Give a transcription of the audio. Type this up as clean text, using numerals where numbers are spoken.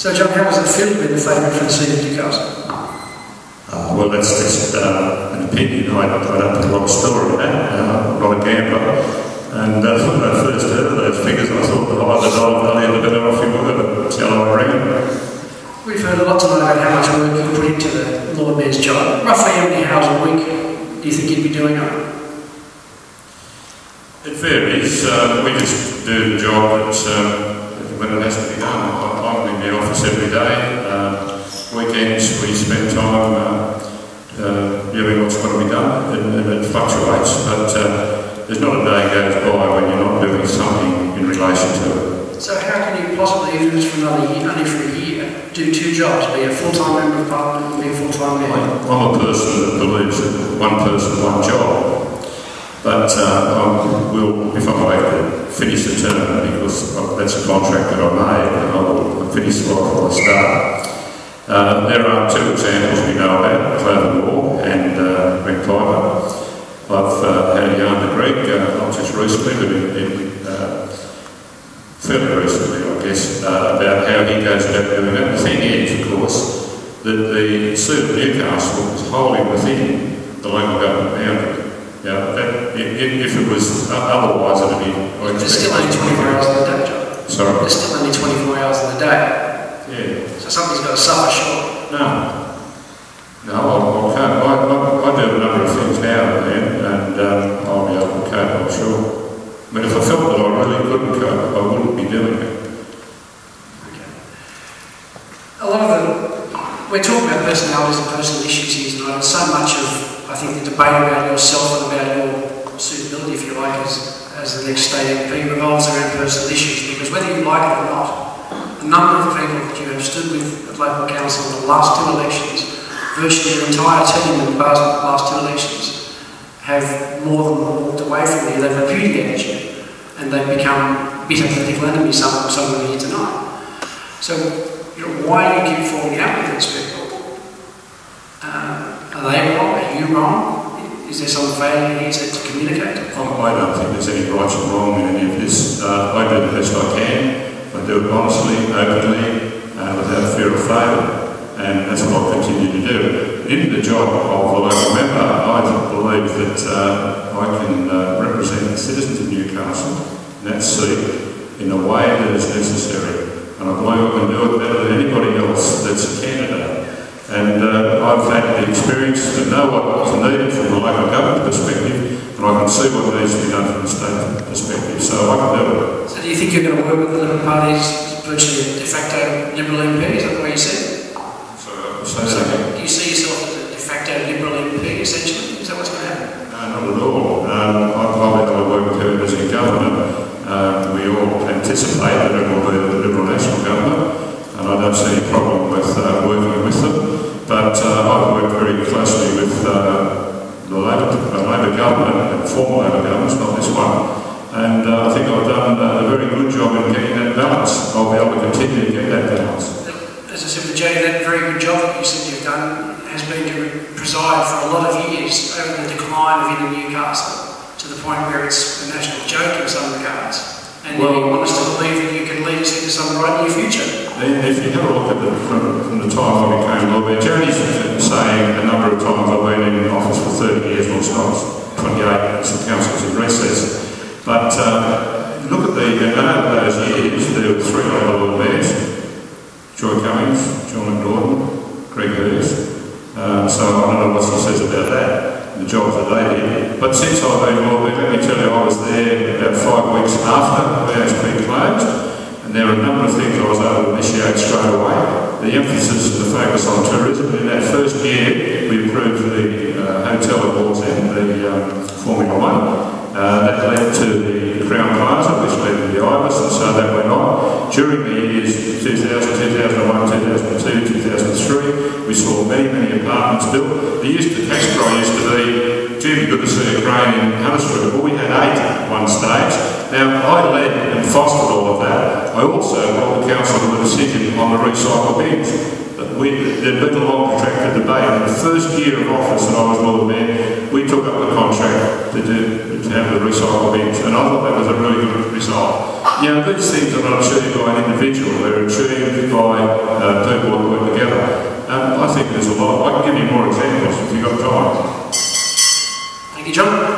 So John, how does it feel to be the favourite for the seat of Newcastle? Well, that's just an opinion. I don't put a lot of store in that. I'm not a gambler. And when I first heard of those figures, I thought the higher the dollar value, the better off you were, but it's the other way around. We've heard a lot tonight about how much work you put into the Lord Mayor's job. Roughly how many hours a week do you think you'd be doing on it? It varies. We just do the job when it has to be done. I'm in the office every day. Weekends we spend time viewing what's got to be done, and it fluctuates. But there's not a day goes by when you're not doing something in relation to it. So how can you possibly, even if it's for another year, only for a year, do two jobs, be a full-time member of Parliament and be a full-time mayor? I'm a person that believes that one person, one job. But if I'm able to finish the term, because that's a contract that I made, and I will finish it before I start. There are two examples we know about, Clover Law and Greg Piper. I've had a yarn to Greg, not just recently, but fairly recently, I guess, about how he goes about doing it. The thing is, of course, that the seat of Newcastle is wholly within the local government boundary. If it was otherwise, it would be... There's still only 24 hours in the day, John. Sorry? There's still only 24 hours in the day. Yeah. So something's got to suffer, sure. No, I can't. I do a number of things now and then, and I'll be able to cope, I'm sure. I mean, if I felt that I really couldn't cope, I wouldn't be doing it. Okay. A lot of we're talking about personalities and personal issues here tonight, and so much of, I think, the debate about yourself and about your suitability, if you like, as the next state MP revolves around personal issues, because whether you like it or not, a number of people that you have stood with at local council in the last two elections, virtually your entire team in the last two elections, have more than walked away from you. They've repudiated you, and they've become bitter political enemies, some of them here tonight. So, why do you keep falling out with these people? Are they wrong? Are you wrong? Is there some failure here to communicate? I don't think there's any right or wrong in any of this. I do the best I can. I do it honestly, openly, without fear of failure, and that's what I'll continue to do. In the job of a local member, I believe that I can represent the citizens of Newcastle in that seat in a way that is necessary, and I believe I can do it better than anybody else that's a candidate. And I've had the experience to know what's needed from the local government perspective, and I can see what needs to be done from the state perspective, so I can do it. So do you think you're going to work with the Liberal Party's virtually de facto Liberal MP? Is that the way you see it? Do you see yourself as a de facto Liberal MP, essentially? Is that what's going to happen? No, not at all. I'll be able to work with her as a government. We all anticipate that it will be the Liberal National Government, and I don't see any problem with working with them. But I've worked very closely with the Labor government, and former Labor governments, not this one. And I think I've done a very good job in getting that balance. I'll be able to continue to get that balance. As I said, Jay, that very good job that you said you've done has been to preside for a lot of years over the decline of inner Newcastle, to the point where it's a national joke in some regards. And you want us to believe that you can lead us into some bright new future. If you have a look at from the time I became Lord Mayor, Jeremy's saying a number of times I've been in office for 30 years, well, it's not 28, some councils in recess. But look at over those years, there were three other Lord Mayors: Joy Cummings, John Gordon, Greg Hurst. So I don't know what he says about that, the jobs that they did. But since I've been Lord Mayor, let me tell you, I was there about 5 weeks after BHP closed, and there were a number of things I was able to initiate straight away. The emphasis and the focus on tourism. In that first year, we improved the hotel awards and the Formula One. That led to the Crown Plaza, which led to the Ibis, and so that went on. During the years 2000, 2001, 2002, 2003, we saw many apartments built. The cash cry used to be, gee, it'd be good to see a crane in Huddersfield. Well, we had 8 at one stage. Now, I led and fostered all of that. I also brought the council to the decision on the recycle bins. There'd been a long protracted debate. In the first year of office that I was Lord Mayor, we took up the contract to have the recycle bins, and I thought that was a really good result. Yeah, these things are not achieved by an individual, they're achieved by people that work together. I think there's a lot. I can give you more examples if you've got time. Thank you, John.